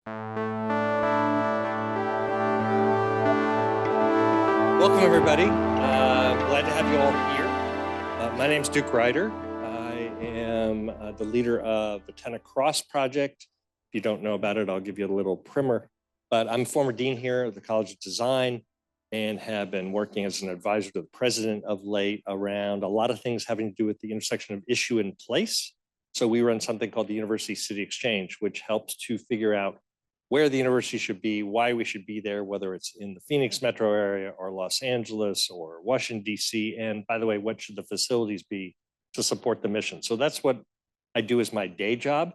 Welcome, everybody. Glad to have you all here. My name's Duke Reiter. I am the leader of the 10 Across project. If you don't know about it, I'll give you a little primer. But I'm former dean here at the College of Design and have been working as an advisor to the president of late around a lot of things having to do with the intersection of issue and place. So we run something called the University City Exchange, which helps to figure out where the university should be, why we should be there, whether it's in the Phoenix metro area or Los Angeles or Washington, D.C. And by the way, what should the facilities be to support the mission? So that's what I do as my day job.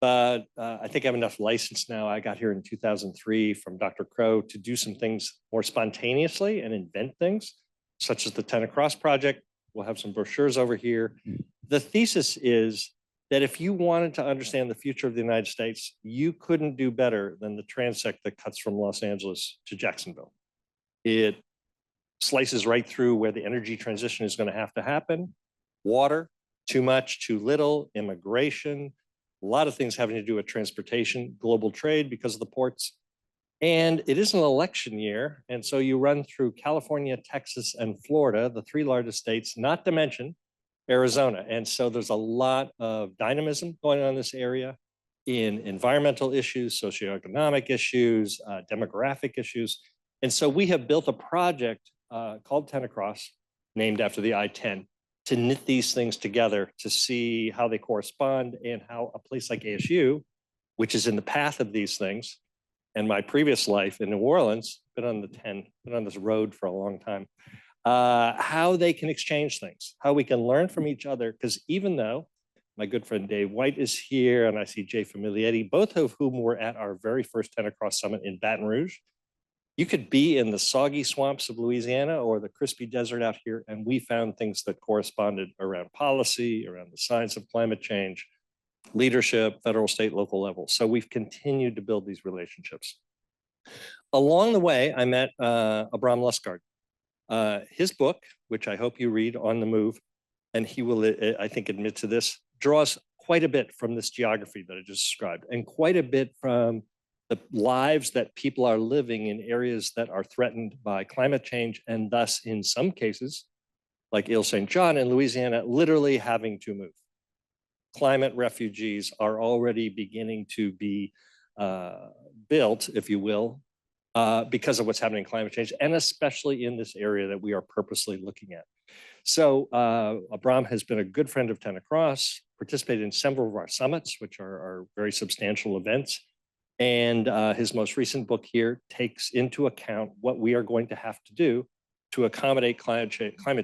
But I think I have enough license now. I got here in 2003 from Dr. Crow to do some things more spontaneously and invent things, such as the 10 Across project. We'll have some brochures over here. The thesis is that if you wanted to understand the future of the United States, you couldn't do better than the transect that cuts from Los Angeles to Jacksonville. It slices right through where the energy transition is going to have to happen. Water, too much, too little, immigration, a lot of things having to do with transportation, global trade because of the ports. And it is an election year. And so you run through California, Texas, and Florida, the three largest states, not to mention Arizona. And so there's a lot of dynamism going on in this area in environmental issues, socioeconomic issues, demographic issues. And so we have built a project called 10 Across, named after the I-10, to knit these things together to see how they correspond and how a place like ASU, which is in the path of these things, and my previous life in New Orleans, been on this road for a long time, how they can exchange things, how we can learn from each other. Because even though my good friend Dave White is here, and I see Jay Familietti, both of whom were at our very first 10 Across Summit in Baton Rouge, you could be in the soggy swamps of Louisiana or the crispy desert out here, and we found things that corresponded around policy, around the science of climate change, leadership, federal, state, local level. So we've continued to build these relationships. Along the way, I met Abrahm Lustgarten. His book, which I hope you read, On the Move, and he will, I think, admit to this, draws quite a bit from this geography that I just described, and quite a bit from the lives that people are living in areas that are threatened by climate change, and thus, in some cases, like Ile St. John in Louisiana, literally having to move. Climate refugees are already beginning to be built, if you will, because of what's happening in climate change, and especially in this area that we are purposely looking at. So Abrahm has been a good friend of 10 Across, participated in several of our summits, which are very substantial events. And his most recent book here takes into account what we are going to have to do to accommodate climate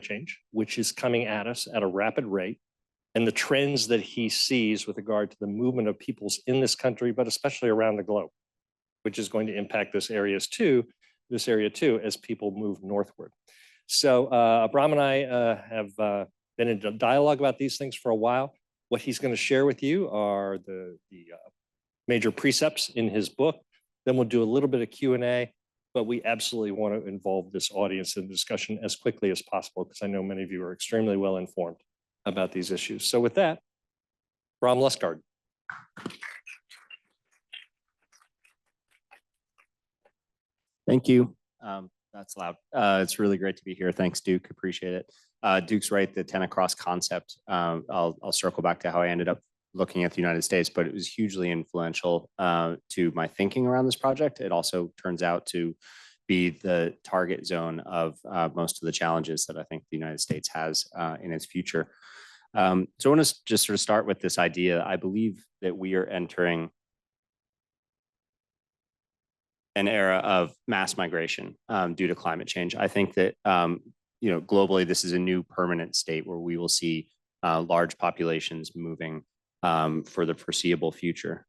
change, which is coming at us at a rapid rate, and the trends that he sees with regard to the movement of peoples in this country, but especially around the globe, which is going to impact this area too, as people move northward. So Abrahm and I have been in dialogue about these things for a while. What he's going to share with you are the major precepts in his book. Then we'll do a little bit of Q&A, but we absolutely want to involve this audience in the discussion as quickly as possible, because I know many of you are extremely well informed about these issues. So with that, Abrahm Lustgarten. Thank you. That's loud. It's really great to be here. Thanks, Duke. Appreciate it. Duke's right. The 10 Across concept. I'll circle back to how I ended up looking at the United States, but it was hugely influential to my thinking around this project. It also turns out to be the target zone of most of the challenges that I think the United States has in its future. So I want to just sort of start with this idea. I believe that we are entering an era of mass migration due to climate change. I think that globally, this is a new permanent state where we will see large populations moving for the foreseeable future.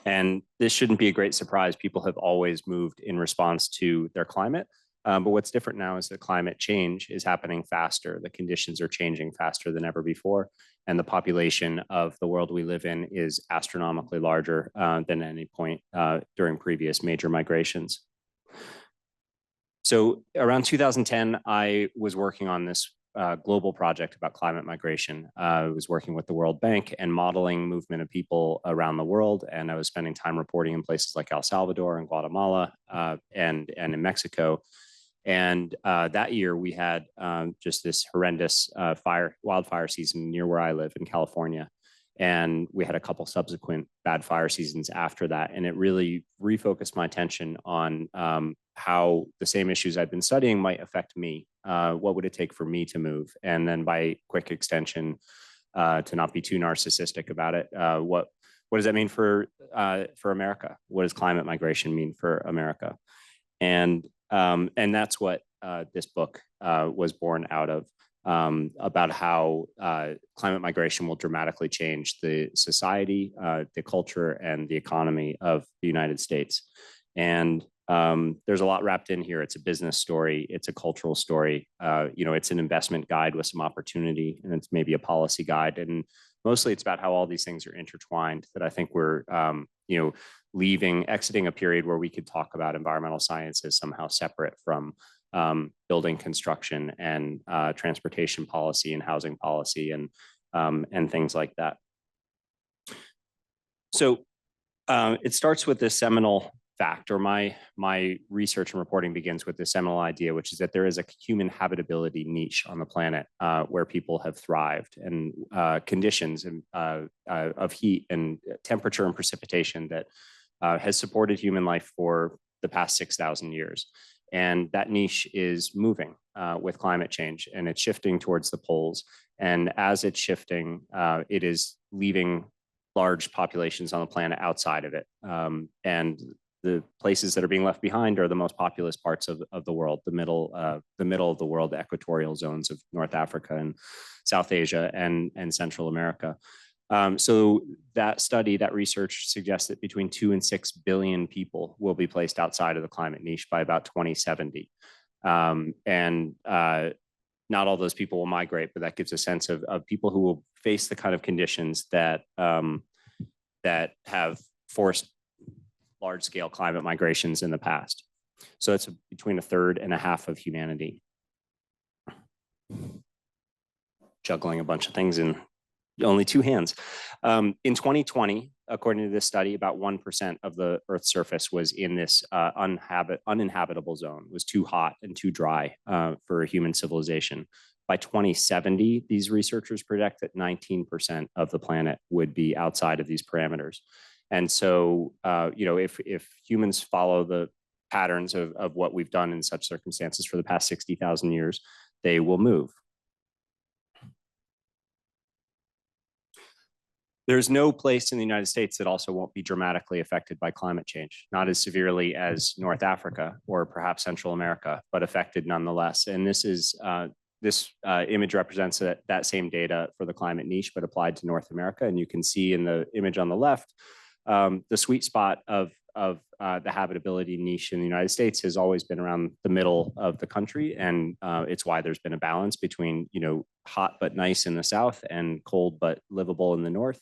And this shouldn't be a great surprise. People have always moved in response to their climate. But what's different now is that climate change is happening faster. The conditions are changing faster than ever before. And the population of the world we live in is astronomically larger than any point during previous major migrations. So around 2010, I was working on this global project about climate migration. I was working with the World Bank and modeling movement of people around the world, and I was spending time reporting in places like El Salvador and Guatemala and in Mexico. And that year we had just this horrendous wildfire season near where I live in California. And we had a couple subsequent bad fire seasons after that. And it really refocused my attention on how the same issues I'd been studying might affect me. What would it take for me to move? And then by quick extension, to not be too narcissistic about it, what does that mean for America? What does climate migration mean for America? And that's what this book was born out of. About how climate migration will dramatically change the society, the culture, and the economy of the United States. And there's a lot wrapped in here. It's a business story. It's a cultural story. It's an investment guide with some opportunity, and it's maybe a policy guide. And mostly it's about how all these things are intertwined, that I think we're, exiting a period where we could talk about environmental science as somehow separate from building construction and transportation policy and housing policy and things like that. So it starts with this seminal fact, or my research and reporting begins with this seminal idea, which is that there is a human habitability niche on the planet where people have thrived, and conditions of heat and temperature and precipitation that has supported human life for the past 6,000 years. And that niche is moving with climate change, and it's shifting towards the poles. And as it's shifting, it is leaving large populations on the planet outside of it. And the places that are being left behind are the most populous parts of the world, the middle of the world, the equatorial zones of North Africa and South Asia and Central America. So that study, that research suggests that between 2 and 6 billion people will be placed outside of the climate niche by about 2070. Not all those people will migrate, but that gives a sense of people who will face the kind of conditions that have forced large-scale climate migrations in the past. So it's between a third and a half of humanity. Juggling a bunch of things in only 2 hands. In 2020, according to this study, about 1% of the Earth's surface was in this uninhabitable zone. It was too hot and too dry for human civilization. By 2070, these researchers predict that 19% of the planet would be outside of these parameters. And so, if humans follow the patterns of what we've done in such circumstances for the past 60,000 years, they will move. There's no place in the United States that also won't be dramatically affected by climate change, not as severely as North Africa or perhaps Central America, but affected nonetheless. And this image represents that same data for the climate niche, but applied to North America. And you can see in the image on the left, the sweet spot of the habitability niche in the United States has always been around the middle of the country. And it's why there's been a balance between, hot but nice in the south and cold but livable in the north.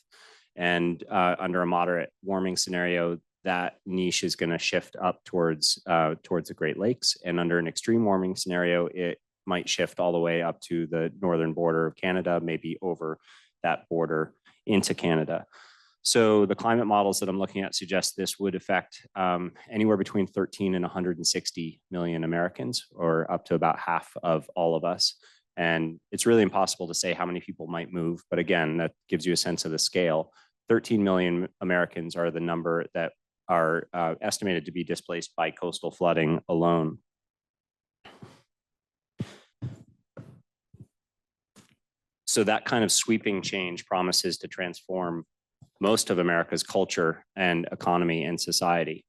And under a moderate warming scenario, that niche is going to shift up towards the Great Lakes. And under an extreme warming scenario, it might shift all the way up to the northern border of Canada, maybe over that border into Canada. So the climate models that I'm looking at suggest this would affect anywhere between 13 and 160 million Americans, or up to about half of all of us. And it's really impossible to say how many people might move. But again, that gives you a sense of the scale. 13 million Americans are the number that are estimated to be displaced by coastal flooding alone. So that kind of sweeping change promises to transform most of America's culture and economy and society.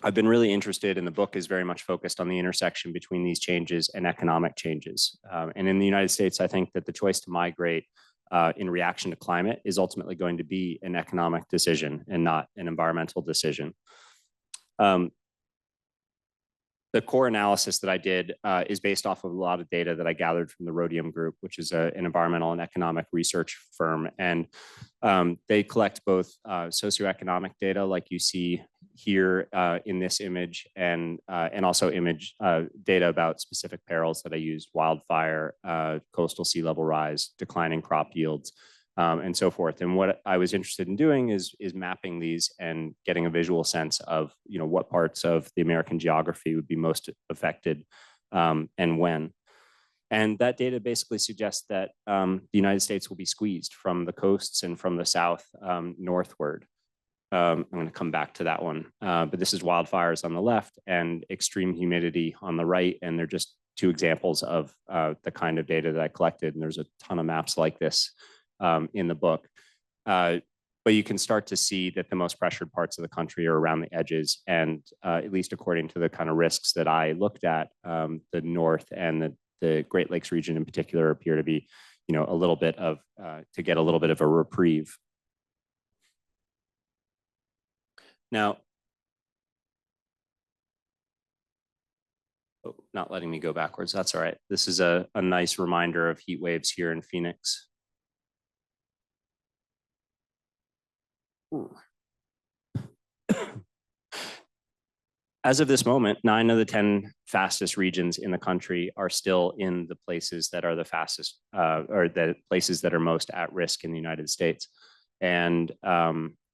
I've been really interested, and the book is very much focused on the intersection between these changes and economic changes. And in the United States, I think that the choice to migrate in reaction to climate is ultimately going to be an economic decision and not an environmental decision. The the core analysis that I did is based off of a lot of data that I gathered from the Rhodium Group, which is an environmental and economic research firm. And they collect both socioeconomic data, like you see here in this image, and also image data about specific perils that I used: wildfire, coastal sea level rise, declining crop yields, and so forth. And what I was interested in doing is mapping these and getting a visual sense of, you know, what parts of the American geography would be most affected and when. And that data basically suggests that the United States will be squeezed from the coasts and from the south northward. I'm going to come back to that one. But this is wildfires on the left and extreme humidity on the right. And they're just two examples of the kind of data that I collected. And there's a ton of maps like this in the book. But you can start to see that the most pressured parts of the country are around the edges. And at least according to the kind of risks that I looked at, the North and the Great Lakes region in particular appear to be, you know, a little bit of, to get a little bit of a reprieve. Now, oh, not letting me go backwards. That's all right. This is a nice reminder of heat waves here in Phoenix. As of this moment, 9 of the 10 fastest regions in the country are still in the places that are the fastest, or the places that are most at risk in the United States. And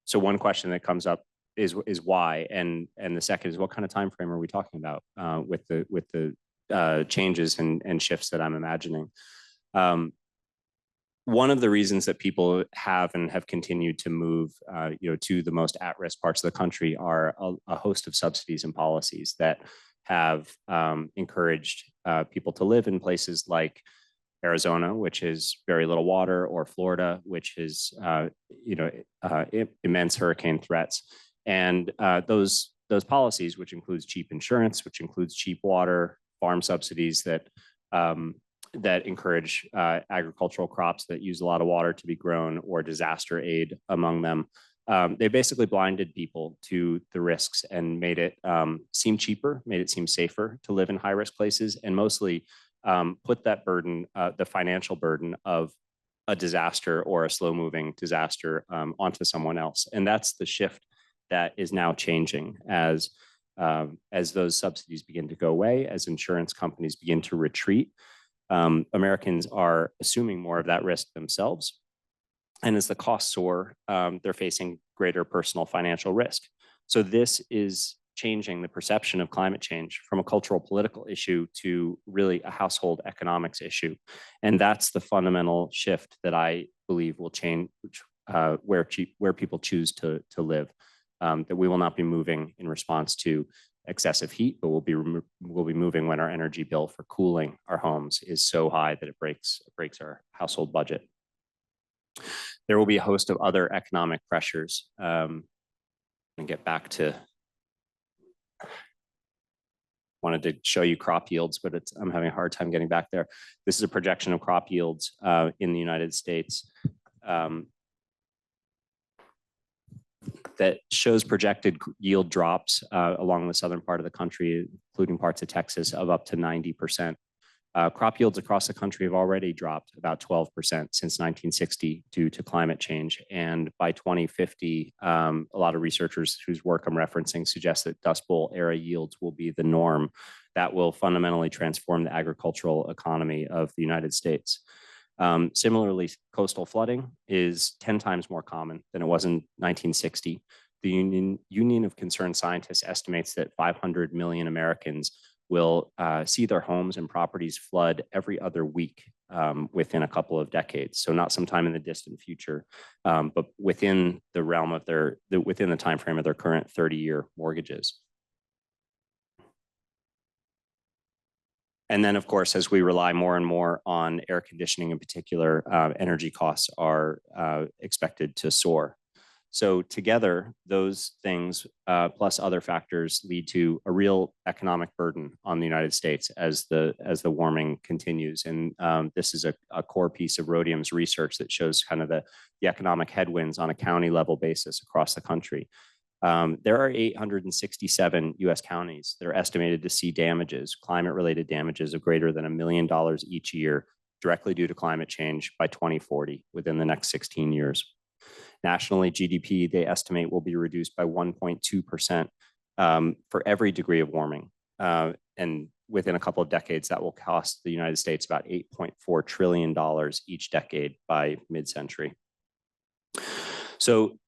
so one question that comes up is why, and the second is, what kind of time frame are we talking about with the changes and shifts that I'm imagining? One of the reasons that people have continued to move, you know, to the most at-risk parts of the country are a host of subsidies and policies that have encouraged people to live in places like Arizona, which is very little water, or Florida, which is, you know, immense hurricane threats. And those policies, which includes cheap insurance, which includes cheap water, farm subsidies that that encourage agricultural crops that use a lot of water to be grown, or disaster aid among them. They basically blinded people to the risks and made it seem cheaper, made it seem safer to live in high-risk places, and mostly put that burden, the financial burden of a disaster or a slow-moving disaster onto someone else. And that's the shift that is now changing as those subsidies begin to go away, as insurance companies begin to retreat. Americans are assuming more of that risk themselves. And as the costs soar, they're facing greater personal financial risk. So this is changing the perception of climate change from a cultural political issue to really a household economics issue. And that's the fundamental shift that I believe will change where people choose to live. That we will not be moving in response to excessive heat, but we'll be moving when our energy bill for cooling our homes is so high that it breaks our household budget. There will be a host of other economic pressures. And get back to, wanted to show you crop yields, but I'm having a hard time getting back there. This is a projection of crop yields in the United States. That shows projected yield drops along the southern part of the country, including parts of Texas, of up to 90%. Crop yields across the country have already dropped about 12% since 1960 due to climate change. And by 2050, a lot of researchers whose work I'm referencing suggest that Dust Bowl era yields will be the norm. That will fundamentally transform the agricultural economy of the United States. Similarly, coastal flooding is 10 times more common than it was in 1960. The Union of Concerned Scientists estimates that 500 million Americans will see their homes and properties flood every other week within a couple of decades. So not sometime in the distant future, but within the realm of within the time frame of their current 30-year mortgages. And then, of course, as we rely more and more on air conditioning in particular, energy costs are expected to soar. So together, those things plus other factors lead to a real economic burden on the United States as the warming continues. And this is a core piece of Rhodium's research that shows kind of the economic headwinds on a county level basis across the country. There are 867 US counties that are estimated to see damages, climate-related damages of greater than $1 million each year directly due to climate change by 2040 within the next 16 years. Nationally, GDP, they estimate, will be reduced by 1.2% for every degree of warming. And within a couple of decades, that will cost the United States about $8.4 trillion each decade by mid-century. So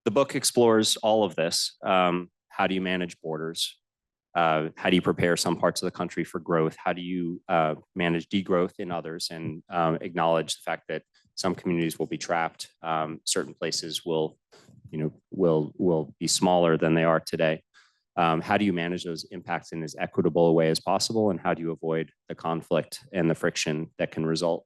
the book explores all of this. How do you manage borders? How do you prepare some parts of the country for growth? How do you manage degrowth in others and acknowledge the fact that some communities will be trapped? Certain places will be smaller than they are today. How do you manage those impacts in as equitable a way as possible? And how do you avoid the conflict and the friction that can result?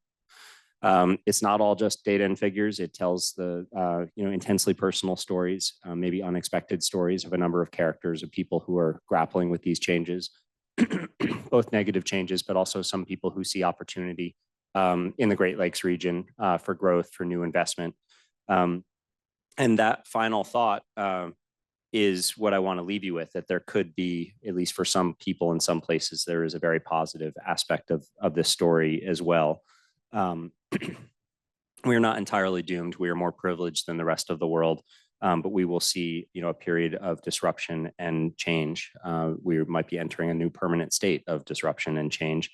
It's not all just data and figures. It tells the intensely personal stories, maybe unexpected stories of a number of characters of people who are grappling with these changes, both negative changes, but also some people who see opportunity in the Great Lakes region for growth, for new investment. And that final thought is what I want to leave you with, that there could be, at least for some people in some places, there is a very positive aspect of this story as well. We are not entirely doomed. We are more privileged than the rest of the world, but we will see, a period of disruption and change. We might be entering a new permanent state of disruption and change.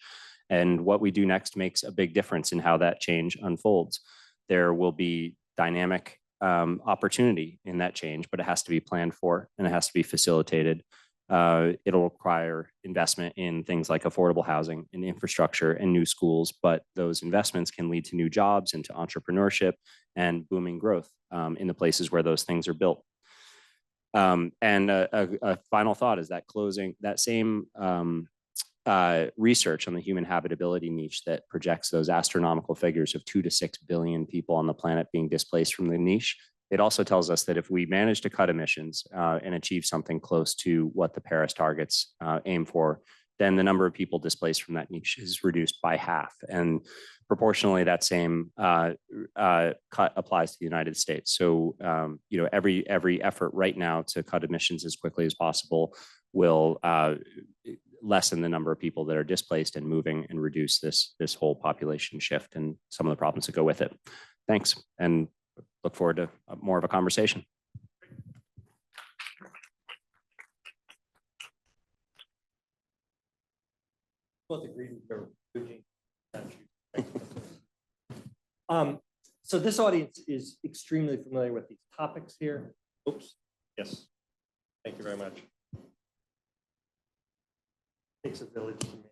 And what we do next makes a big difference in how that change unfolds. There will be dynamic opportunity in that change, but it has to be planned for and it has to be facilitated. It'll require investment in things like affordable housing and infrastructure and new schools, but those investments can lead to new jobs and to entrepreneurship and booming growth in the places where those things are built. And a final thought is that closing that same research on the human habitability niche that projects those astronomical figures of 2 to 6 billion people on the planet being displaced from the niche. It also tells us that if we manage to cut emissions and achieve something close to what the Paris targets aim for, then the number of people displaced from that niche is reduced by half. And proportionally, that same cut applies to the United States. So, every effort right now to cut emissions as quickly as possible will lessen the number of people that are displaced and moving and reduce this whole population shift and some of the problems that go with it. Thanks, and look forward to more of a conversation. Both agreed with so this audience is extremely familiar with these topics here. Oops. Yes. Thank you very much. Takes a village to me.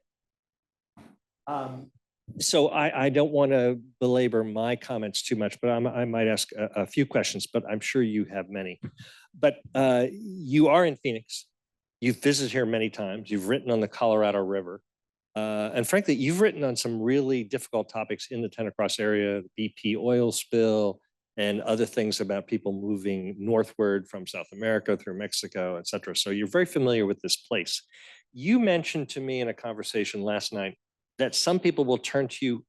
So I don't want to belabor my comments too much, but I might ask a few questions, but I'm sure you have many. But you are in Phoenix. You've visited here many times. You've written on the Colorado River. And frankly, you've written on some really difficult topics in the Tenacross area, the BP oil spill, and other things about people moving northward from South America through Mexico, et cetera. So you're very familiar with this place. You mentioned to me in a conversation last night that some people will turn to you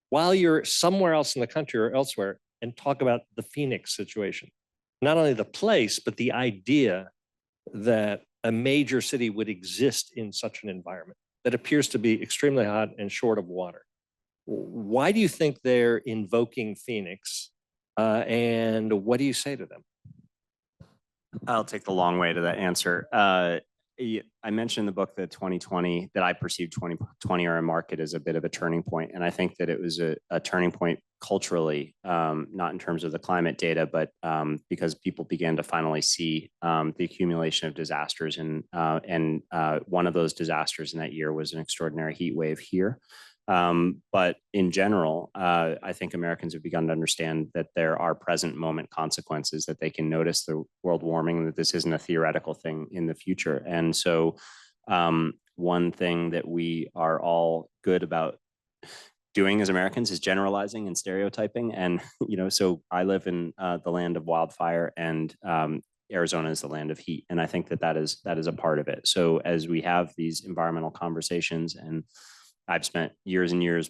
while you're somewhere else in the country or elsewhere and talk about the Phoenix situation. Not only the place, but the idea that a major city would exist in such an environment that appears to be extremely hot and short of water. Why do you think they're invoking Phoenix? And what do you say to them? I'll take the long way to that answer. I mentioned in the book that 2020, that I perceived 2020 or a market as a bit of a turning point. And I think that it was a turning point culturally, not in terms of the climate data, but because people began to finally see the accumulation of disasters. And one of those disasters in that year was an extraordinary heat wave here. But in general, I think Americans have begun to understand that there are present moment consequences, that they can notice the world warming, that this isn't a theoretical thing in the future. And so one thing that we are all good about doing as Americans is generalizing and stereotyping. And, so I live in the land of wildfire, and Arizona is the land of heat. And I think that is a part of it. So as we have these environmental conversations, and I've spent years and years,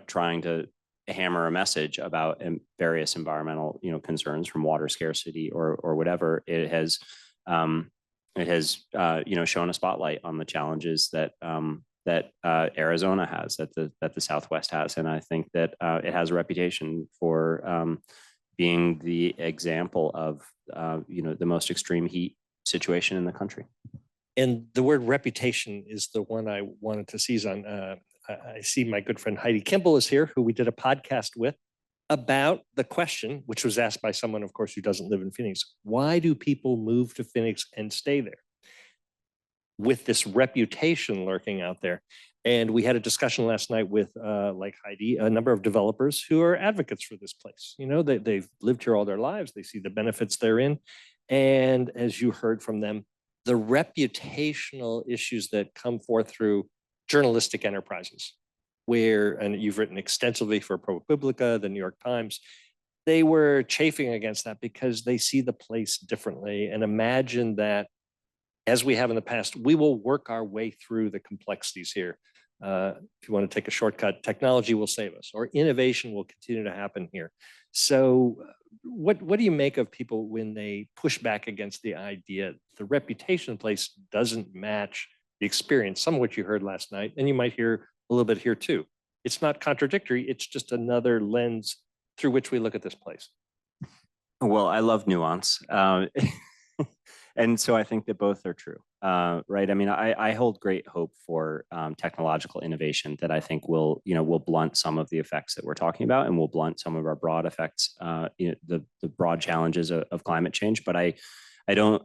trying to hammer a message about various environmental, concerns, from water scarcity or whatever. It has it has shown a spotlight on the challenges that Arizona has, that the Southwest has, and I think that it has a reputation for being the example of the most extreme heat situation in the country. And the word reputation is the one I wanted to seize on. I see my good friend Heidi Kimball is here, who we did a podcast with about the question, which was asked by someone, of course, who doesn't live in Phoenix. Why do people move to Phoenix and stay there? With this reputation lurking out there. And we had a discussion last night with, like Heidi, a number of developers who are advocates for this place. They've lived here all their lives. They see the benefits therein. And as you heard from them, the reputational issues that come forth through journalistic enterprises, and you've written extensively for ProPublica, the New York Times, they were chafing against that because they see the place differently and imagine that, as we have in the past, we will work our way through the complexities here. If you want to take a shortcut, technology will save us, or innovation will continue to happen here. So what do you make of people when they push back against the idea the reputation of the place doesn't match the experience, some of which you heard last night, and you might hear a little bit here too? It's not contradictory, it's just another lens through which we look at this place. Well, I love nuance. And so I think that both are true, right? I mean, I hold great hope for technological innovation that I think will blunt some of the effects that we're talking about, and will blunt some of our broad effects, the broad challenges of climate change. But I don't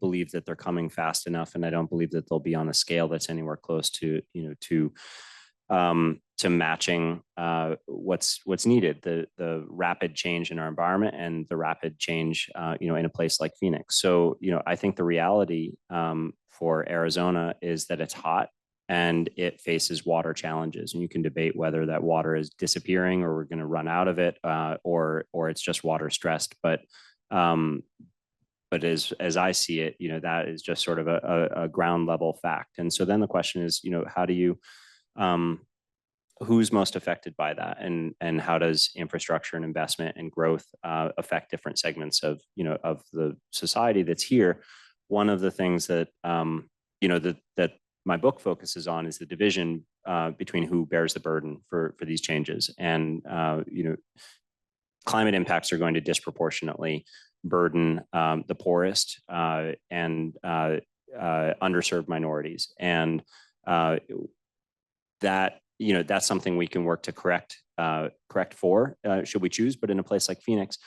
believe that they're coming fast enough, and I don't believe that they'll be on a scale that's anywhere close to matching what's needed, the rapid change in our environment and the rapid change in a place like Phoenix. So I think the reality for Arizona is that it's hot and it faces water challenges, and you can debate whether that water is disappearing or we're going to run out of it, or it's just water stressed. But as I see it, that is just sort of a ground level fact. And so then the question is, how do you who's most affected by that, and how does infrastructure and investment and growth affect different segments of the society that's here? One of the things that that my book focuses on is the division between who bears the burden for these changes. And climate impacts are going to disproportionately burden the poorest and underserved minorities, and that's something we can work to correct for, should we choose. But in a place like Phoenix,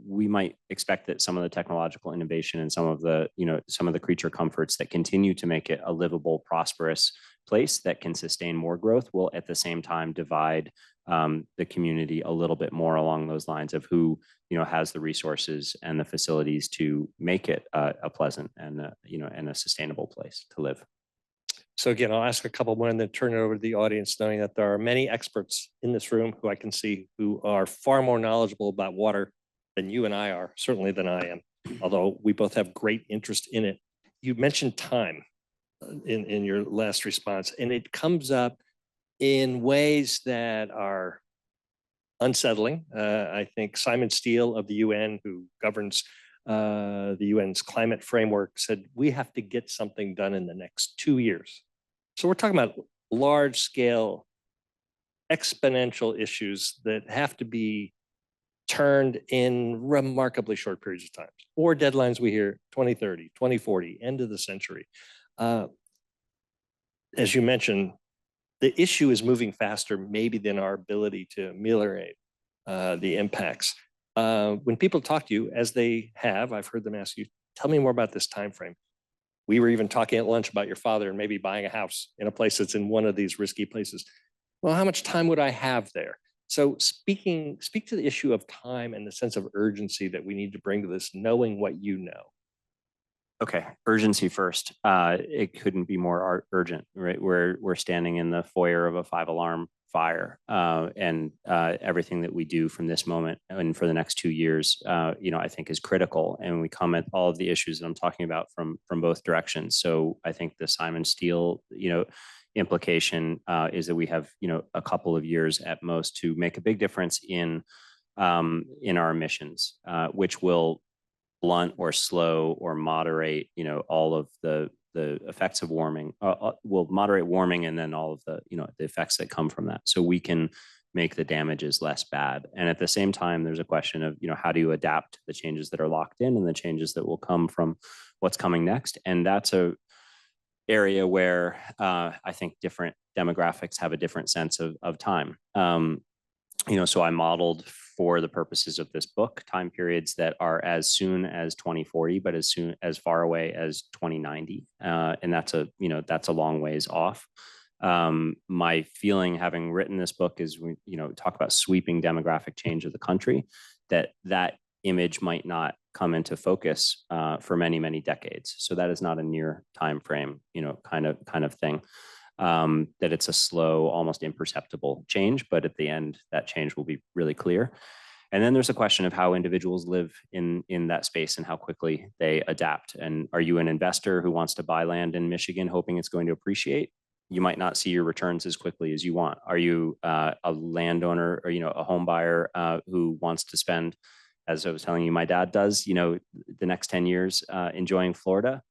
we might expect that some of the technological innovation and some of the creature comforts that continue to make it a livable, prosperous place that can sustain more growth will at the same time divide the community a little bit more along those lines of who has the resources and the facilities to make it a pleasant and a sustainable place to live. So again, I'll ask a couple more and then turn it over to the audience, knowing that there are many experts in this room who I can see who are far more knowledgeable about water than you and I are, certainly than I am, although we both have great interest in it. You mentioned time in your last response, and it comes up in ways that are unsettling. I think Simon Steele of the UN, who governs the UN's climate framework, said we have to get something done in the next 2 years. So we're talking about large scale exponential issues that have to be turned in remarkably short periods of time, or deadlines we hear 2030, 2040, end of the century. As you mentioned, the issue is moving faster maybe than our ability to ameliorate the impacts. When people talk to you, as they have, I've heard them ask you, tell me more about this time frame. We were even talking at lunch about your father and maybe buying a house in a place that's in one of these risky places. Well, how much time would I have there? So speak to the issue of time and the sense of urgency that we need to bring to this, knowing what you know. Okay, urgency first. It couldn't be more urgent, right? We're standing in the foyer of a 5-alarm fire, and everything that we do from this moment and for the next 2 years, I think is critical. And we come at all of the issues that I'm talking about from both directions. So I think the Simon Steele, implication is that we have, a couple of years at most to make a big difference in our emissions, which will blunt or slow or moderate, all of the effects of warming, will moderate warming and then all of the, the effects that come from that. So we can make the damages less bad. And at the same time, there's a question of, how do you adapt the changes that are locked in and the changes that will come from what's coming next? And that's a area where I think different demographics have a different sense of time. So I modeled for the purposes of this book time periods that are as soon as 2040, but as far away as 2090, and that's a long ways off. My feeling, having written this book, is we talk about sweeping demographic change of the country, that image might not come into focus for many decades. So that is not a near time frame, kind of thing. That it's a slow, almost imperceptible change, but at the end, that change will be really clear. And then there's a question of how individuals live in that space and how quickly they adapt. And are you an investor who wants to buy land in Michigan hoping it's going to appreciate? You might not see your returns as quickly as you want. Are you a landowner or a home buyer who wants to spend, as I was telling you, my dad does, the next 10 years enjoying Florida?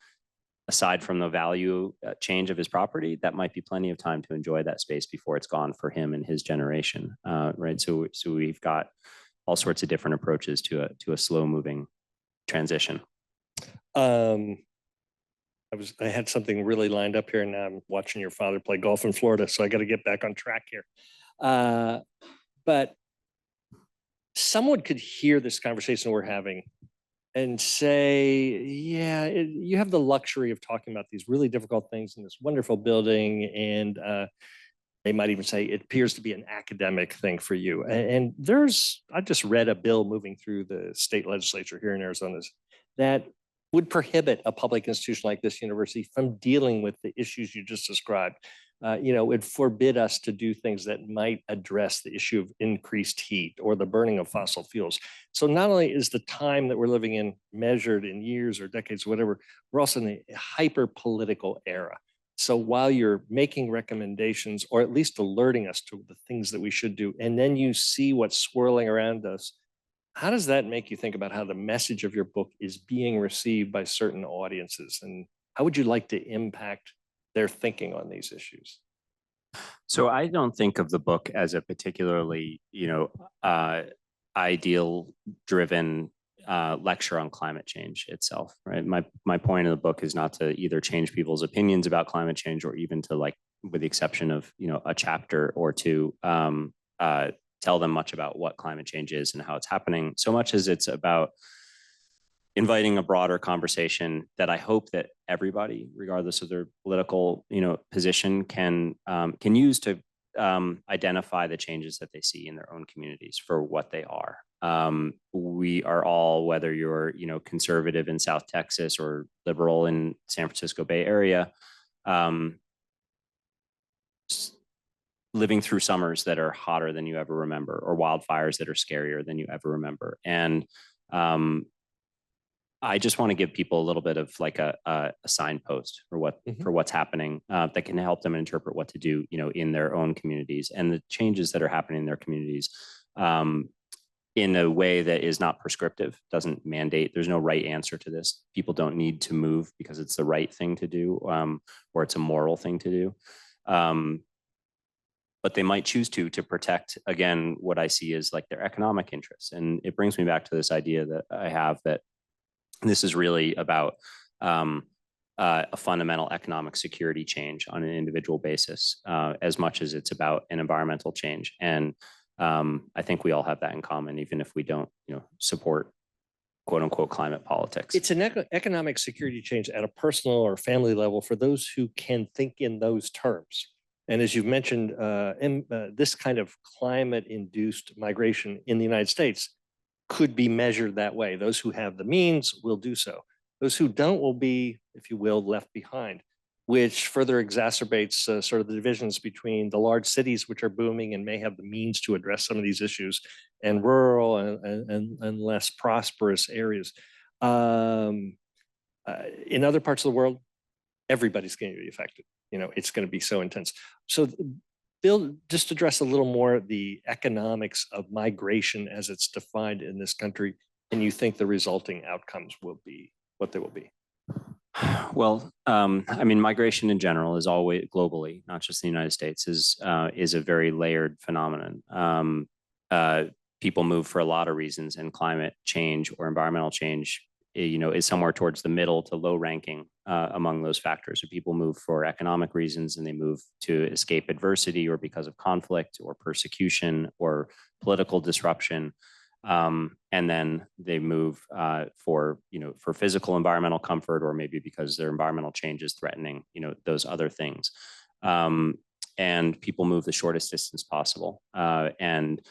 Aside from the value change of his property, that might be plenty of time to enjoy that space before it's gone for him and his generation, right? So we've got all sorts of different approaches to a slow moving transition. I had something really lined up here, and now I'm watching your father play golf in Florida, so I got to get back on track here. But someone could hear this conversation we're having and say, yeah, you have the luxury of talking about these really difficult things in this wonderful building. And they might even say it appears to be an academic thing for you. And I just read a bill moving through the state legislature here in Arizona that would prohibit a public institution like this university from dealing with the issues you just described. It would forbid us to do things that might address the issue of increased heat or the burning of fossil fuels. So not only is the time that we're living in measured in years or decades, whatever, we're also in a hyper political era. So while you're making recommendations, or at least alerting us to the things that we should do, and then you see what's swirling around us, how does that make you think about how the message of your book is being received by certain audiences? And how would you like to impact their thinking on these issues? So I don't think of the book as a particularly, ideal-driven lecture on climate change itself, right? My point of the book is not to either change people's opinions about climate change or even to, like, with the exception of, a chapter or two, tell them much about what climate change is and how it's happening, so much as it's about inviting a broader conversation that I hope that everybody, regardless of their political, position, can use to identify the changes that they see in their own communities for what they are. We are all, whether you're, conservative in South Texas or liberal in San Francisco Bay Area, living through summers that are hotter than you ever remember, or wildfires that are scarier than you ever remember. And I just want to give people a little bit of like a signpost for what's happening that can help them interpret what to do, in their own communities and the changes that are happening in their communities in a way that is not prescriptive, doesn't mandate. There's no right answer to this. People don't need to move because it's the right thing to do or it's a moral thing to do. But they might choose to protect, again, what I see as like their economic interests. And it brings me back to this idea that I have that this is really about a fundamental economic security change on an individual basis, as much as it's about an environmental change. And I think we all have that in common, even if we don't, support quote unquote climate politics. It's an economic security change at a personal or family level for those who can think in those terms. And as you've mentioned, this kind of climate-induced migration in the United States could be measured that way. Those who have the means will do so. Those who don't will be, if you will, left behind, which further exacerbates sort of the divisions between the large cities, which are booming and may have the means to address some of these issues, and rural and less prosperous areas. In other parts of the world, everybody's going to be affected. It's going to be so intense. So Bill, just address a little more the economics of migration as it's defined in this country and you think the resulting outcomes will be what they will be? Well, I mean, migration in general is always globally, not just the United States, is a very layered phenomenon. People move for a lot of reasons, and climate change or environmental change, is somewhere towards the middle to low ranking among those factors. So people move for economic reasons, and they move to escape adversity or because of conflict or persecution or political disruption. And then they move for physical environmental comfort, or maybe because their environmental change is threatening, those other things. And people move the shortest distance possible. And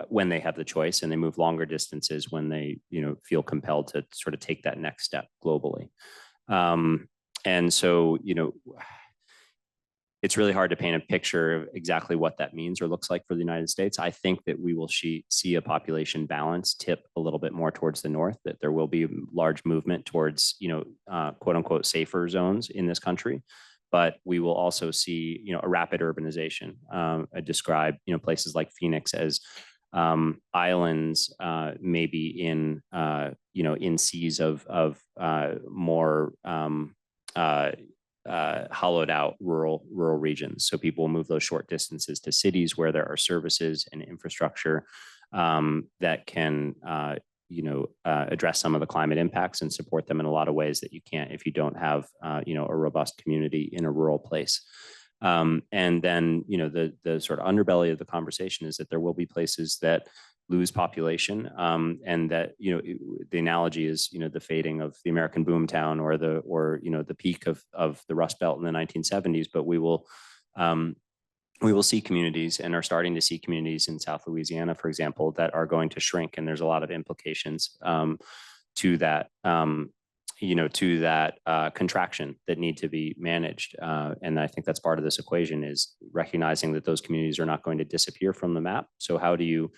when they have the choice, and they move longer distances when they, feel compelled to sort of take that next step globally. And so, it's really hard to paint a picture of exactly what that means or looks like for the United States. I think that we will see a population balance tip a little bit more towards the north, that there will be a large movement towards, quote unquote, safer zones in this country. But we will also see, a rapid urbanization. I describe, places like Phoenix as islands, maybe in, in seas of more hollowed out rural regions. So people will move those short distances to cities where there are services and infrastructure that can, address some of the climate impacts and support them in a lot of ways that you can't if you don't have, a robust community in a rural place. And then, the sort of underbelly of the conversation is that there will be places that lose population, and that the analogy is the fading of the American boomtown or the peak of the Rust Belt in the 1970s. But we will see communities, and are starting to see communities in South Louisiana, for example, that are going to shrink, and there's a lot of implications to that. To that contraction that need to be managed. And I think that's part of this equation, is recognizing that those communities are not going to disappear from the map. So how do you,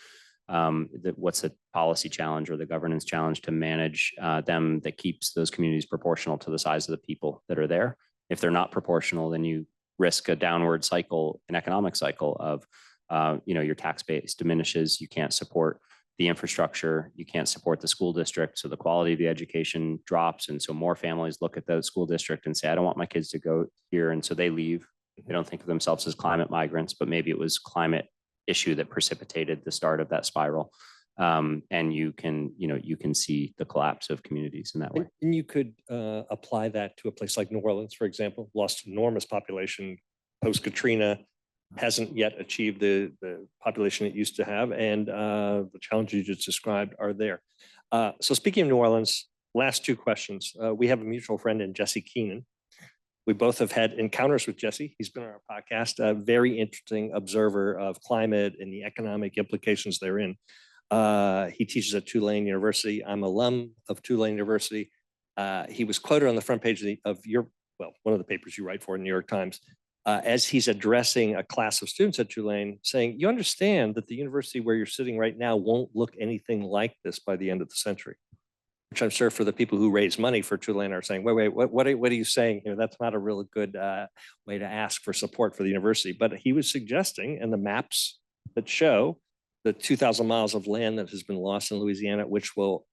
what's the policy challenge or the governance challenge to manage them that keeps those communities proportional to the size of the people that are there? If they're not proportional, then you risk a downward cycle, an economic cycle of, your tax base diminishes, you can't support the infrastructure, you can't support the school district, so the quality of the education drops. And so more families look at the school district and say, I don't want my kids to go here. And so they leave. They don't think of themselves as climate migrants, but maybe it was climate issue that precipitated the start of that spiral. And you can see the collapse of communities in that way. And you could apply that to a place like New Orleans, for example, lost enormous population post-Katrina, hasn't yet achieved the population it used to have, and the challenges you just described are there. So speaking of New Orleans, last two questions. We have a mutual friend in Jesse Keenan. We both have had encounters with Jesse. He's been on our podcast, a very interesting observer of climate and the economic implications therein. He teaches at Tulane University. I'm alum of Tulane University. He was quoted on the front page of one of the papers you write for in the New York Times, as he's addressing a class of students at Tulane, saying, you understand that the university where you're sitting right now won't look anything like this by the end of the century. Which I'm sure for the people who raise money for Tulane are saying, wait, what are you saying here? That's not a really good way to ask for support for the university. But he was suggesting, and the maps that show the 2,000 miles of land that has been lost in Louisiana, which will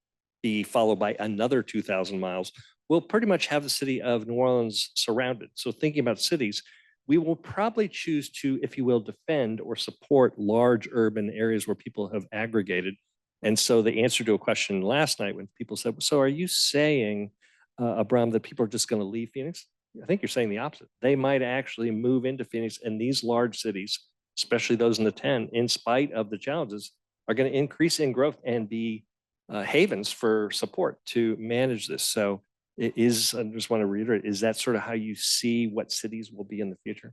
be followed by another 2,000 miles, will pretty much have the city of New Orleans surrounded. So thinking about cities, we will probably choose to, if you will, defend or support large urban areas where people have aggregated. And so the answer to a question last night when people said, so are you saying, Abrahm, that people are just going to leave Phoenix? I think you're saying the opposite. They might actually move into Phoenix, and these large cities, especially those in the 10, in spite of the challenges, are going to increase in growth and be havens for support to manage this. So it is, I just want to reiterate, is that sort of how you see what cities will be in the future?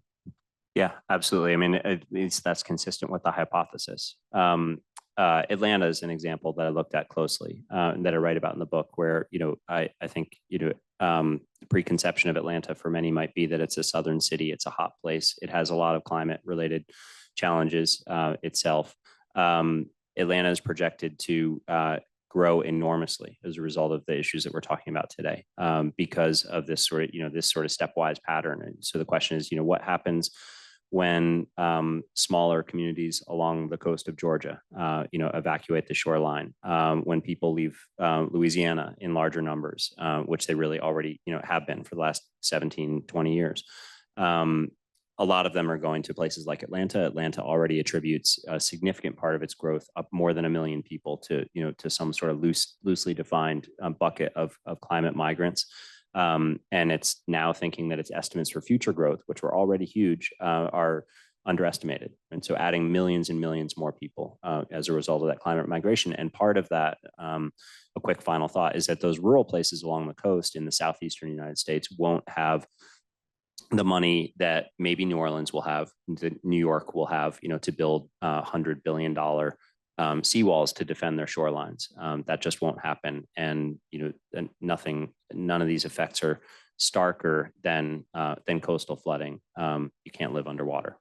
Yeah, absolutely. I mean, at least that's consistent with the hypothesis. Atlanta is an example that I looked at closely and that I write about in the book, where, I think, the preconception of Atlanta for many might be that it's a southern city. It's a hot place. It has a lot of climate related challenges itself. Atlanta is projected to grow enormously as a result of the issues that we're talking about today, because of this sort of stepwise pattern. And so the question is, what happens when smaller communities along the coast of Georgia, evacuate the shoreline, when people leave Louisiana in larger numbers, which they really already, have been for the last 17, 20 years. A lot of them are going to places like Atlanta. Atlanta already attributes a significant part of its growth, up more than 1 million people, to some sort of loosely defined bucket of climate migrants. And it's now thinking that its estimates for future growth, which were already huge, are underestimated. And so adding millions and millions more people as a result of that climate migration. And part of that, a quick final thought, is that those rural places along the coast in the southeastern United States won't have the money that maybe New Orleans will have, that New York will have, to build $100 billion seawalls to defend their shorelines. That just won't happen. And, none of these effects are starker than coastal flooding. You can't live underwater.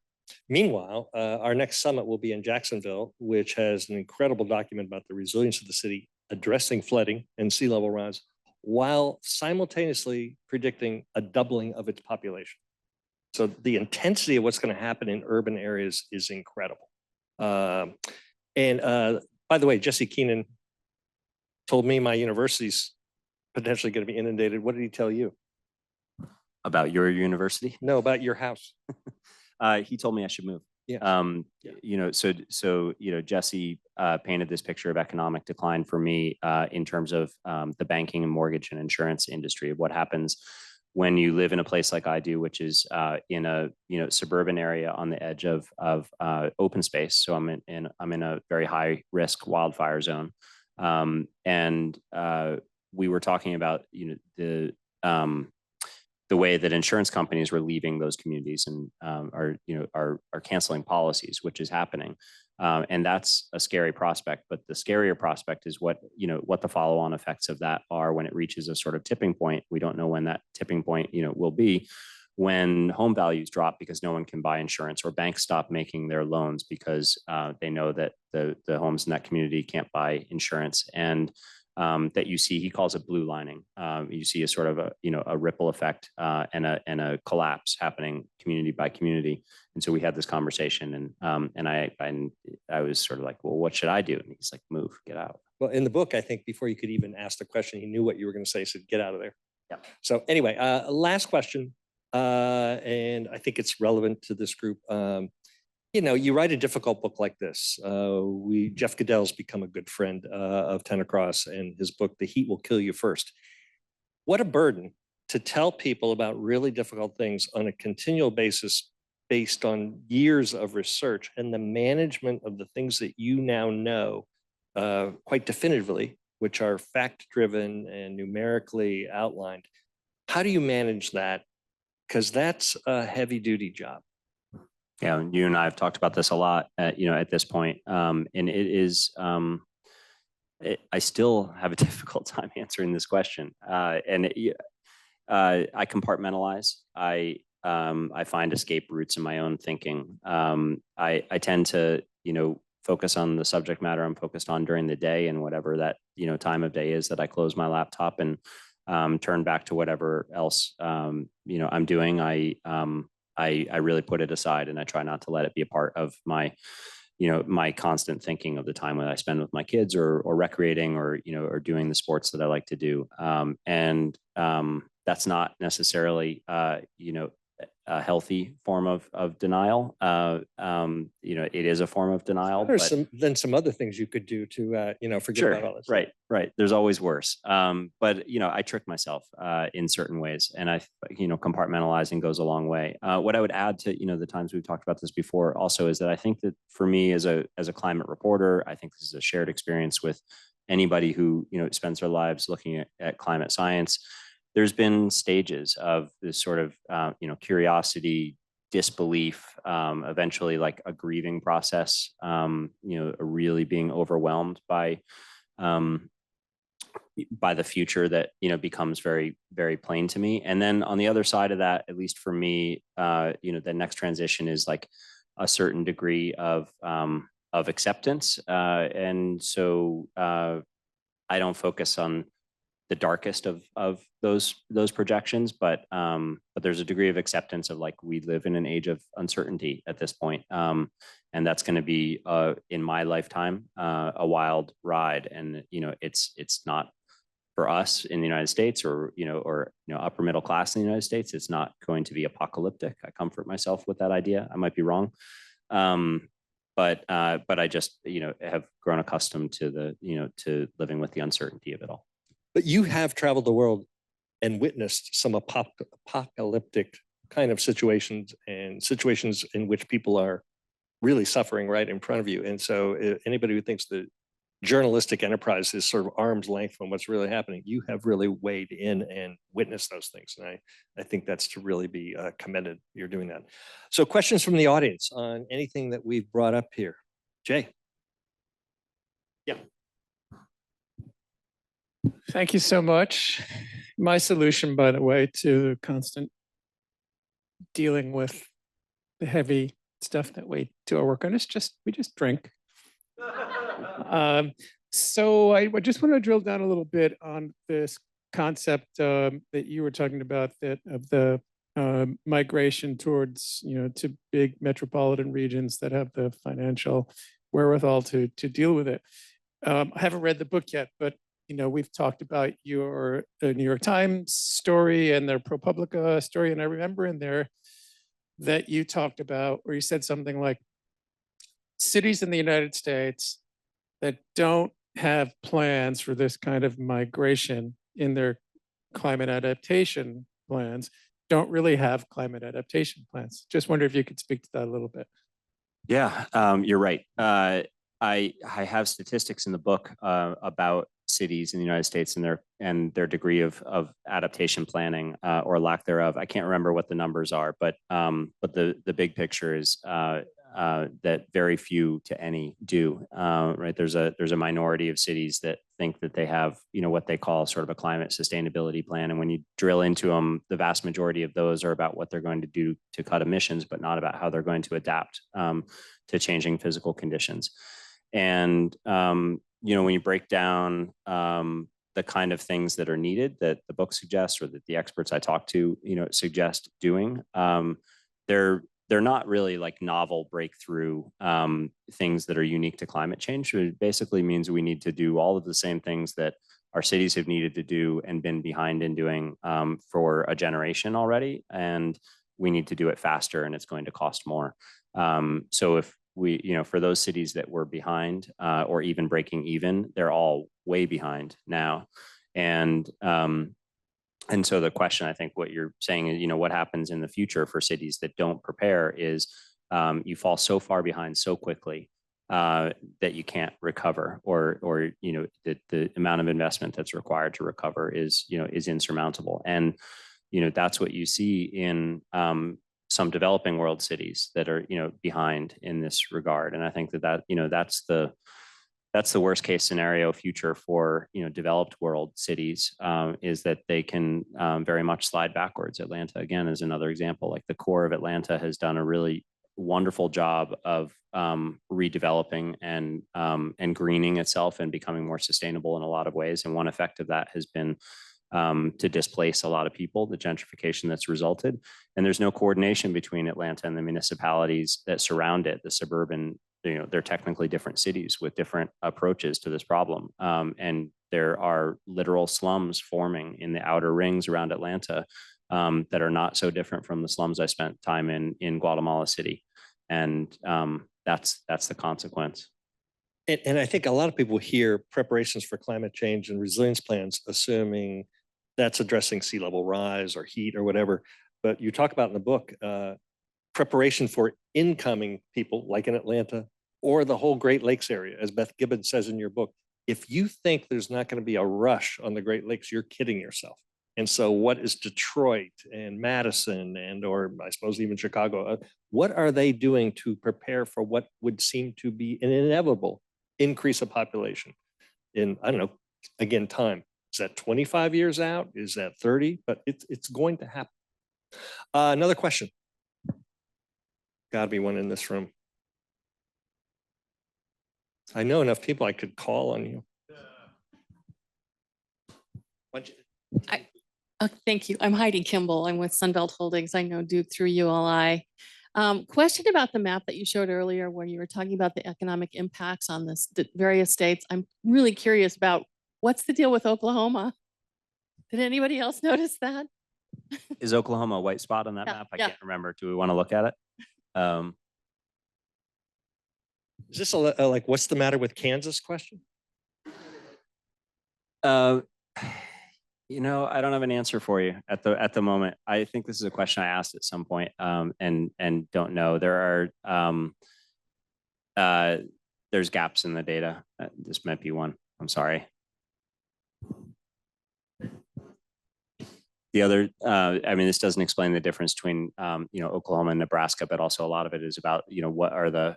Meanwhile, our next summit will be in Jacksonville, which has an incredible document about the resilience of the city addressing flooding and sea level rise, while simultaneously predicting a doubling of its population. So the intensity of what's going to happen in urban areas is incredible. And by the way, Jesse Keenan told me my university's potentially going to be inundated. What did he tell you? About your university? No, about your house. He told me I should move. Yeah. Jesse painted this picture of economic decline for me in terms of the banking and mortgage and insurance industry, of what happens when you live in a place like I do, which is in a suburban area on the edge of open space. So I'm in a very high risk wildfire zone, and we were talking about the way that insurance companies were leaving those communities and are canceling policies, which is happening. And that's a scary prospect. But the scarier prospect is what the follow-on effects of that are when it reaches a sort of tipping point. We don't know when that tipping point will be, when home values drop because no one can buy insurance, or banks stop making their loans because they know that the homes in that community can't buy insurance. And that you see, he calls it blue lining. You see a sort of a ripple effect and a collapse happening community by community. And so we had this conversation, and I was sort of like, well, what should I do? And he's like, move, get out. Well, in the book, I think before you could even ask the question, he knew what you were going to say, so get out of there. Yeah. So anyway, last question, and I think it's relevant to this group. You write a difficult book like this. Jeff Goodell's become a good friend of Tenacross, and his book, The Heat Will Kill You First. What a burden to tell people about really difficult things on a continual basis, based on years of research and the management of the things that you now know quite definitively, which are fact-driven and numerically outlined. How do you manage that? Because that's a heavy-duty job. Yeah, you and I have talked about this a lot, at this point, and it is. I still have a difficult time answering this question, and I compartmentalize. I find escape routes in my own thinking. I tend to, focus on the subject matter I'm focused on during the day, and whatever that time of day is that I close my laptop and turn back to whatever else I'm doing. I really put it aside, and I try not to let it be a part of my constant thinking of the time that I spend with my kids, or recreating, or doing the sports that I like to do. And that's not necessarily, a healthy form of denial. It is a form of denial. There's some other things you could do to, forget about all this. Right. There's always worse. But I trick myself in certain ways, and compartmentalizing goes a long way. What I would add to, the times we've talked about this before also, is that I think that for me as a climate reporter, I think this is a shared experience with anybody who, spends their lives looking at climate science. There's been stages of this sort of, curiosity, disbelief, eventually like a grieving process, really being overwhelmed by the future that, becomes very, very plain to me. And then on the other side of that, at least for me, the next transition is like a certain degree of acceptance. And so I don't focus on the darkest of those projections, but there's a degree of acceptance of like we live in an age of uncertainty at this point, and that's going to be in my lifetime a wild ride, and it's not for us in the United States or upper middle class in the United States. It's not going to be apocalyptic. I comfort myself with that idea. I might be wrong. But I just have grown accustomed to to living with the uncertainty of it all. But you have traveled the world and witnessed some apocalyptic kind of situations and situations in which people are really suffering right in front of you. And so anybody who thinks that journalistic enterprise is sort of arm's length from what's really happening, you have really weighed in and witnessed those things. And I think that's to really be commended. You're doing that. So questions from the audience on anything that we've brought up here. Jay. Yeah. Thank you so much. My solution, by the way, to constant dealing with the heavy stuff that we do our work on is we just drink. So I just want to drill down a little bit on this concept that you were talking about, that of the migration towards to big metropolitan regions that have the financial wherewithal to deal with it. I haven't read the book yet, but we've talked about your New York Times story and their ProPublica story, and I remember in there that you talked about, or you said something like, cities in the United States that don't have plans for this kind of migration in their climate adaptation plans don't really have climate adaptation plans. Just wonder if you could speak to that a little bit. Yeah, you're right. I have statistics in the book about cities in the United States and their degree of adaptation planning or lack thereof. I can't remember what the numbers are, but the big picture is that very few to any do. Right? There's a minority of cities that think that they have what they call sort of a climate sustainability plan, and when you drill into them, the vast majority of those are about what they're going to do to cut emissions, but not about how they're going to adapt to changing physical conditions. And when you break down the kind of things that are needed that the book suggests, or that the experts I talk to suggest doing, they're not really like novel breakthrough things that are unique to climate change. It basically means we need to do all of the same things that our cities have needed to do and been behind in doing for a generation already, and we need to do it faster, and it's going to cost more. So if we, for those cities that were behind or even breaking even, they're all way behind now. And so the question, I think what you're saying is, what happens in the future for cities that don't prepare is you fall so far behind so quickly that you can't recover, or the amount of investment that's required to recover is insurmountable. And that's what you see in some developing world cities that are behind in this regard. And I think that that's the worst case scenario future for developed world cities, is that they can very much slide backwards. Atlanta, again, is another example. Like the core of Atlanta has done a really wonderful job of redeveloping and greening itself and becoming more sustainable in a lot of ways. And one effect of that has been to displace a lot of people, the gentrification that's resulted. And there's no coordination between Atlanta and the municipalities that surround it, the suburban, they're technically different cities with different approaches to this problem. And there are literal slums forming in the outer rings around Atlanta that are not so different from the slums I spent time in Guatemala City. And that's the consequence. And I think a lot of people hear preparations for climate change and resilience plans, assuming that's addressing sea level rise or heat or whatever. But you talk about in the book, preparation for incoming people like in Atlanta or the whole Great Lakes area. As Beth Gibbons says in your book, if you think there's not going to be a rush on the Great Lakes, you're kidding yourself. And so what is Detroit and Madison or I suppose even Chicago, what are they doing to prepare for what would seem to be an inevitable increase of population in, I don't know, again, time? Is that 25 years out? Is that 30? But it's going to happen. Another question. Got to be one in this room. I know enough people I could call on you. Thank you. I'm Heidi Kimball. I'm with Sunbelt Holdings. I know Duke through ULI. Question about the map that you showed earlier where you were talking about the economic impacts on the various states. I'm really curious about what's the deal with Oklahoma? Did anybody else notice that? Is Oklahoma a white spot on that Yeah, map? I yeah. can't remember. Do we want to look at it? Is this a like, what's the matter with Kansas question? You know, I don't have an answer for you at the moment. I think this is a question I asked at some point, and don't know. There's gaps in the data. This might be one. I'm sorry. The other, I mean, this doesn't explain the difference between, Oklahoma and Nebraska, but also a lot of it is about, what are the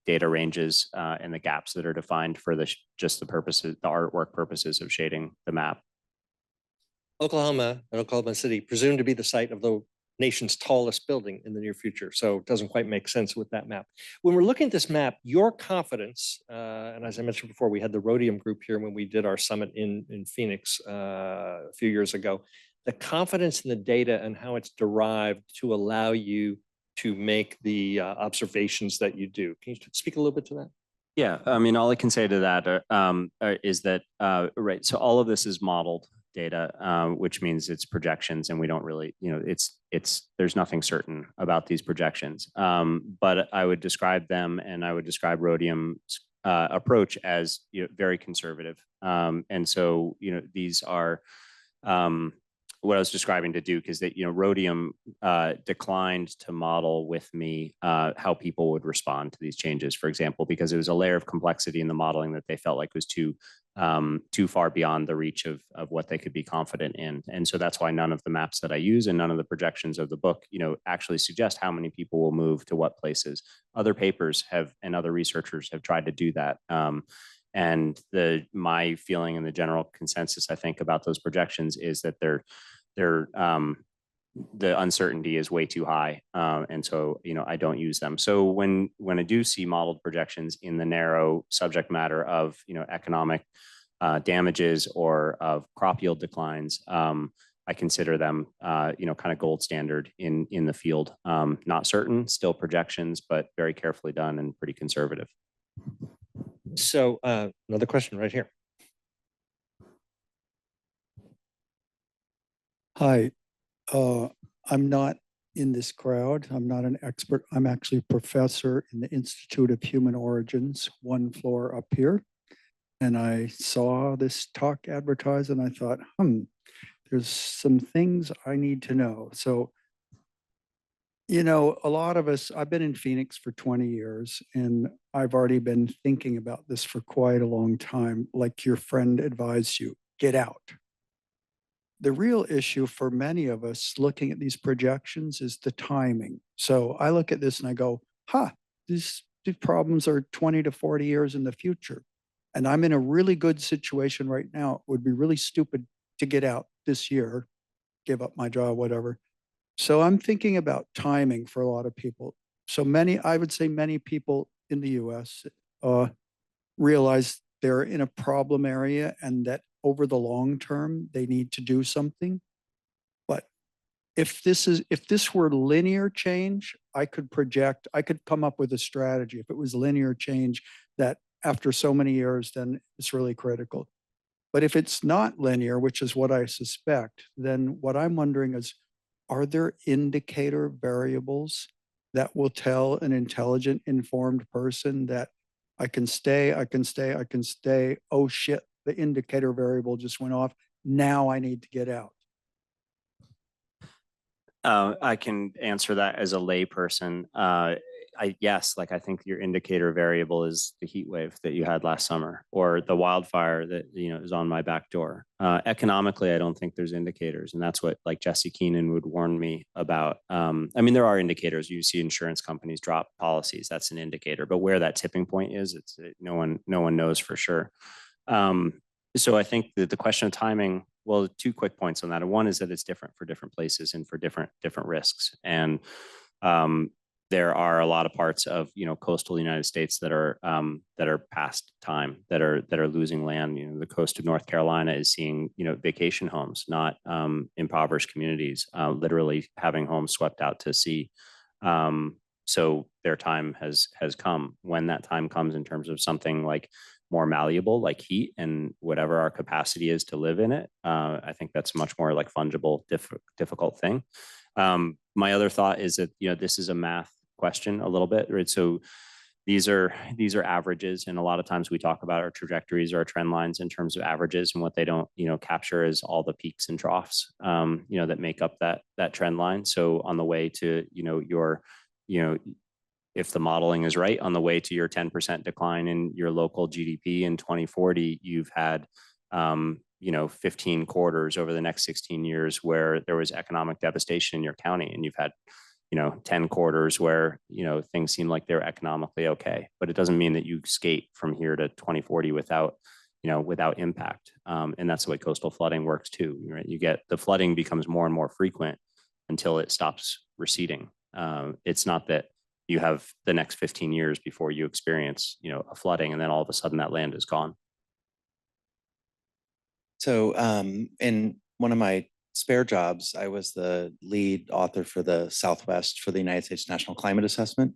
data ranges and the gaps that are defined for just the purposes, the artwork purposes of shading the map. Oklahoma and Oklahoma City presumed to be the site of the nation's tallest building in the near future. So it doesn't quite make sense with that map. When we're looking at this map, your confidence, and as I mentioned before, we had the Rhodium group here when we did our summit in Phoenix a few years ago. The confidence in the data and how it's derived to allow you to make the observations that you do. Can you speak a little bit to that? Yeah, I mean, all I can say to that is that, right, so all of this is modeled data, which means it's projections, and we don't really, there's nothing certain about these projections. But I would describe them, and I would describe Rhodium's approach as very conservative. And so, these are what I was describing to Duke is that, Rhodium declined to model with me how people would respond to these changes, for example, because it was a layer of complexity in the modeling that they felt like was too far beyond the reach of what they could be confident in. And so that's why none of the maps that I use and none of the projections of the book, actually suggest how many people will move to what places. Other papers have, and other researchers have tried to do that. And my feeling and the general consensus, I think, about those projections is that the uncertainty is way too high. And so, I don't use them. So when I do see modeled projections in the narrow subject matter of, economic damages or of crop yield declines, I consider them, kind of gold standard in the field. Not certain, still projections, but very carefully done and pretty conservative. So another question right here. Hi, I'm not in this crowd. I'm not an expert. I'm actually a professor in the Institute of Human Origins, one floor up here. And I saw this talk advertised and I thought, there's some things I need to know. So, a lot of us, I've been in Phoenix for 20 years and I've already been thinking about this for quite a long time. Like your friend advised you, get out. The real issue for many of us looking at these projections is the timing. So I look at this and I go, these problems are 20 to 40 years in the future. And I'm in a really good situation right now. It would be really stupid to get out this year, give up my job, whatever. So I'm thinking about timing for a lot of people. So I would say many people in the US realize they're in a problem area and that over the long term, they need to do something. But if this were linear change, I could come up with a strategy. If it was linear change that after so many years, then it's really critical. But if it's not linear, which is what I suspect, then what I'm wondering is, are there indicator variables that will tell an intelligent, informed person that I can stay? Oh shit, the indicator variable just went off. Now I need to get out. I can answer that as a layperson. Yes, I think your indicator variable is the heat wave that you had last summer or the wildfire that, is on my back door. Economically, I don't think there's indicators. And that's what Jesse Keenan would warn me about. I mean, there are indicators. You see insurance companies drop policies. That's an indicator. But where that tipping point is, no one knows for sure. So I think that the question of timing, well, 2 quick points on that. One is that it's different for different places and for different risks. And there are a lot of parts of coastal United States that are past time, that are losing land. The coast of North Carolina is seeing vacation homes, not impoverished communities, literally having homes swept out to sea. So their time has come. When that time comes in terms of something like more malleable, like heat and whatever our capacity is to live in it, I think that's a much more like fungible, difficult thing. My other thought is that this is a math question a little bit, right? So these are averages, and a lot of times we talk about our trajectories or our trend lines in terms of averages, and what they don't capture is all the peaks and troughs that make up that trend line. So on the way to your if the modeling is right, on the way to your 10% decline in your local GDP in 2040, you've had 15 quarters over the next 16 years where there was economic devastation in your county, and you've had 10 quarters where things seem like they're economically okay. But it doesn't mean that you skate from here to 2040 without impact. And that's the way coastal flooding works too, right? You get the flooding becomes more and more frequent until it stops receding. It's not that you have the next 15 years before you experience a flooding, and then all of a sudden that land is gone. So in one of my spare jobs, I was the lead author for the Southwest for the United States National Climate Assessment.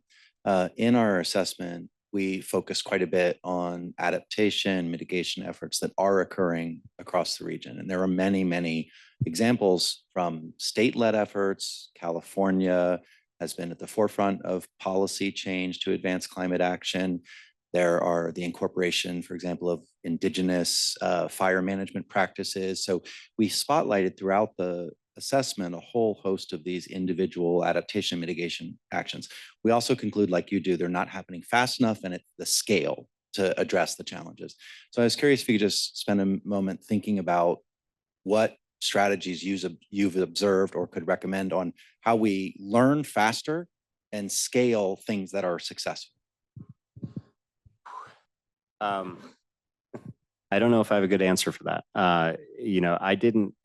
In our assessment, we focus quite a bit on adaptation, mitigation efforts that are occurring across the region. And there are many, many examples from state-led efforts. California has been at the forefront of policy change to advance climate action. There are the incorporation, for example, of indigenous fire management practices. So we spotlighted throughout the assessment a whole host of these individual adaptation mitigation actions. We also conclude, like you do, they're not happening fast enough and at the scale to address the challenges. So I was curious if you could just spend a moment thinking about what strategies you've observed or could recommend on how we learn faster and scale things that are successful. I don't know if I have a good answer for that. I didn't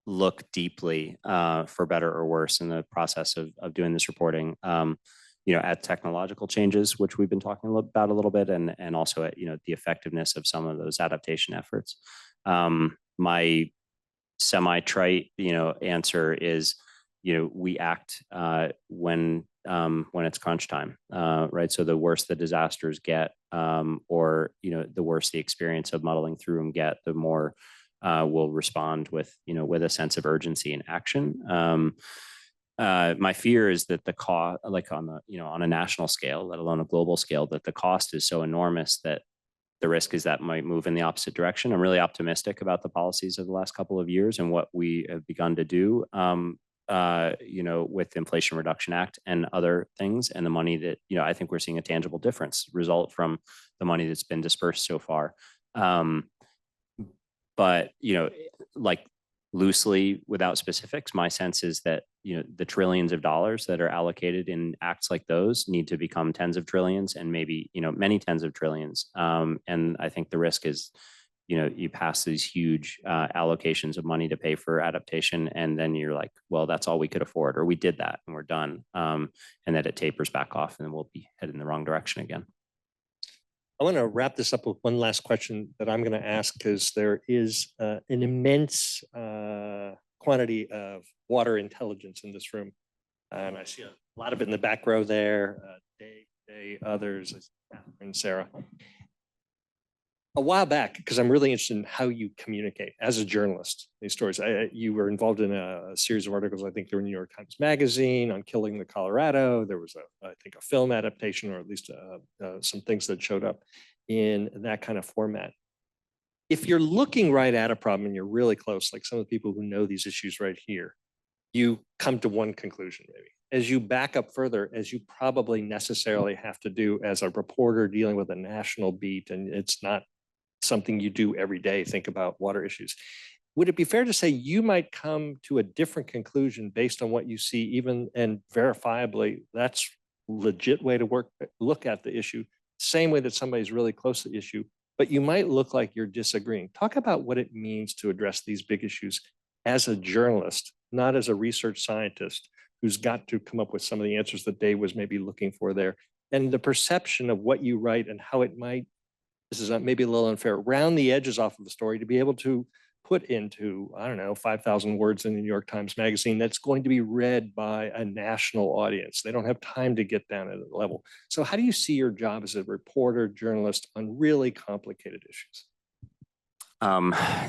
look deeply, for better or worse, in the process of doing this reporting, at technological changes, which we've been talking about a little bit, and also at the effectiveness of some of those adaptation efforts. My semi-trite answer is we act when it's crunch time, right? So the worse the disasters get, or the worse the experience of muddling through them get, the more we'll respond with a sense of urgency and action. My fear is that the cost, like on a national scale, let alone a global scale, that the cost is so enormous that the risk is that might move in the opposite direction. I'm really optimistic about the policies of the last couple of years and what we have begun to do, with the Inflation Reduction Act and other things, and the money that, I think we're seeing a tangible difference result from the money that's been dispersed so far. But, like loosely without specifics, my sense is that, the trillions of dollars that are allocated in acts like those need to become tens of trillions, and maybe, many tens of trillions. And I think the risk is, you pass these huge allocations of money to pay for adaptation, and then you're like, well, that's all we could afford, or we did that and we're done. And that it tapers back off, and then we'll be headed in the wrong direction again. I want to wrap this up with one last question that I'm going to ask, because there is an immense quantity of water intelligence in this room. And I see a lot of it in the back row there, Dave, others, Catherine, Sarah. A while back, because I'm really interested in how you communicate as a journalist, these stories. You were involved in a series of articles, I think they were in New York Times Magazine, on killing the Colorado. There was, I think, a film adaptation, or at least some things that showed up in that kind of format. If you're looking right at a problem and you're really close, like some of the people who know these issues right here, you come to one conclusion, maybe. As you back up further, as you probably necessarily have to do as a reporter dealing with a national beat, and it's not something you do every day, think about water issues. Would it be fair to say you might come to a different conclusion based on what you see, even and verifiably that's legit way to look at the issue, same way that somebody's really close to the issue, but you might look like you're disagreeing. Talk about what it means to address these big issues as a journalist, not as a research scientist who's got to come up with some of the answers that Dave was maybe looking for there. And the perception of what you write and how it might, this is maybe a little unfair, round the edges off of the story to be able to put into, I don't know, 5,000 words in the New York Times Magazine that's going to be read by a national audience. They don't have time to get down at a level. So how do you see your job as a reporter, journalist on really complicated issues?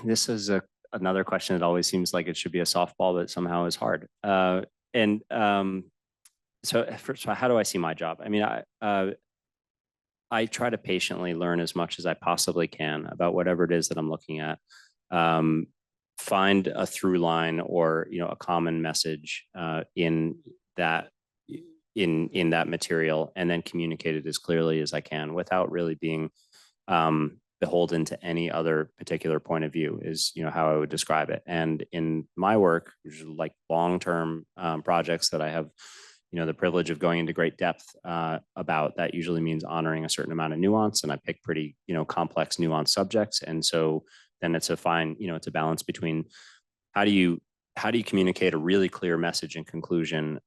This is another question that always seems like it should be a softball, but somehow is hard. So how do I see my job? I mean, I try to patiently learn as much as I possibly can about whatever it is that I'm looking at. Find a through line or a common message in that material, and then communicate it as clearly as I can without really being beholden to any other particular point of view, is how I would describe it. And in my work, which is like long-term projects that I have the privilege of going into great depth about, that usually means honoring a certain amount of nuance, and I pick pretty complex nuanced subjects. And so then it's a fine, it's a balance between how do you communicate a really clear message and conclusion,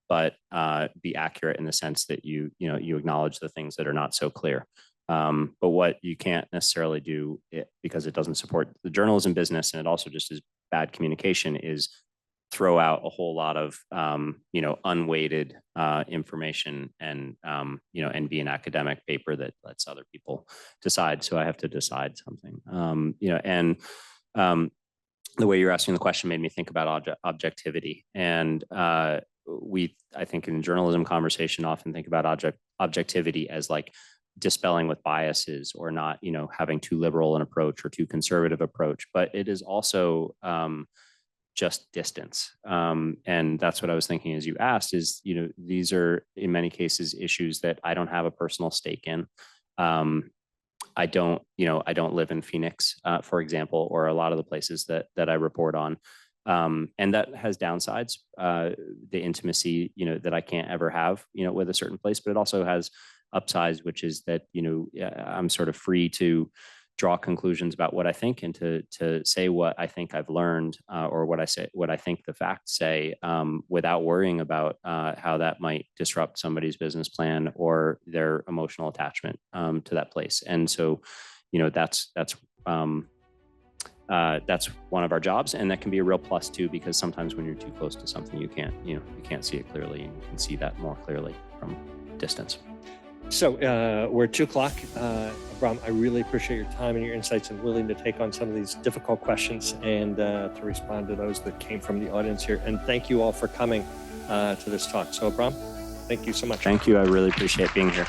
but be accurate in the sense that you acknowledge the things that are not so clear. But what you can't necessarily do, because it doesn't support the journalism business, and it also just is bad communication, is throw out a whole lot of unweighted information and and be an academic paper that lets other people decide. So I have to decide something. The way you're asking the question made me think about objectivity. And I think in journalism conversation often think about objectivity as like dispelling with biases, or not having too liberal an approach or too conservative approach. But it is also just distance. And that's what I was thinking as you asked, is, these are in many cases issues that I don't have a personal stake in. I don't live in Phoenix, for example, or a lot of the places that I report on. And that has downsides, the intimacy, that I can't ever have, with a certain place, but it also has upsides, which is that, I'm sort of free to draw conclusions about what I think, and to say what I think I've learned, or what I think the facts say, without worrying about how that might disrupt somebody's business plan or their emotional attachment to that place. And so, that's one of our jobs, and that can be a real plus too, because sometimes when you're too close to something, you can't see it clearly, and you can see that more clearly from distance. So we're at 2:00. Abrahm, I really appreciate your time and your insights, and willing to take on some of these difficult questions and to respond to those that came from the audience here. And thank you all for coming to this talk. So Abrahm, thank you so much. Thank you. I really appreciate being here.